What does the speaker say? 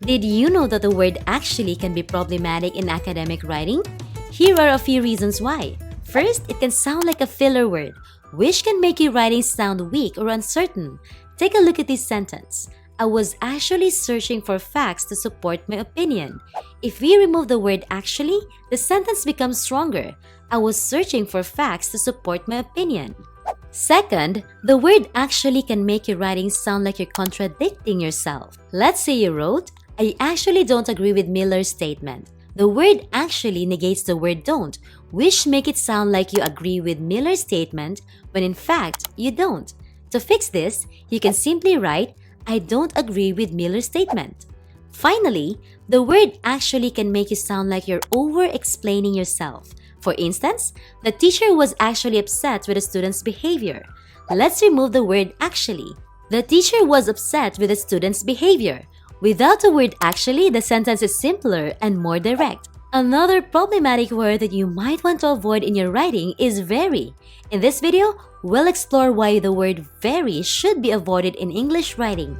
Did you know that the word actually can be problematic in academic writing? Here are a few reasons why. First, it can sound like a filler word, which can make your writing sound weak or uncertain. Take a look at this sentence. I was actually searching for facts to support my opinion. If we remove the word actually, the sentence becomes stronger. I was searching for facts to support my opinion. Second, the word actually can make your writing sound like you're contradicting yourself. Let's say you wrote, I actually don't agree with Miller's statement. The word actually negates the word don't, which make it sound like you agree with Miller's statement when in fact you don't. To fix this, you can simply write, I don't agree with Miller's statement. Finally, the word actually can make you sound like you're over-explaining yourself. For instance, the teacher was actually upset with a student's behavior. Let's remove the word actually. The teacher was upset with a student's behavior. Without the word actually, the sentence is simpler and more direct. Another problematic word that you might want to avoid in your writing is very. In this video, we'll explore why the word very should be avoided in English writing.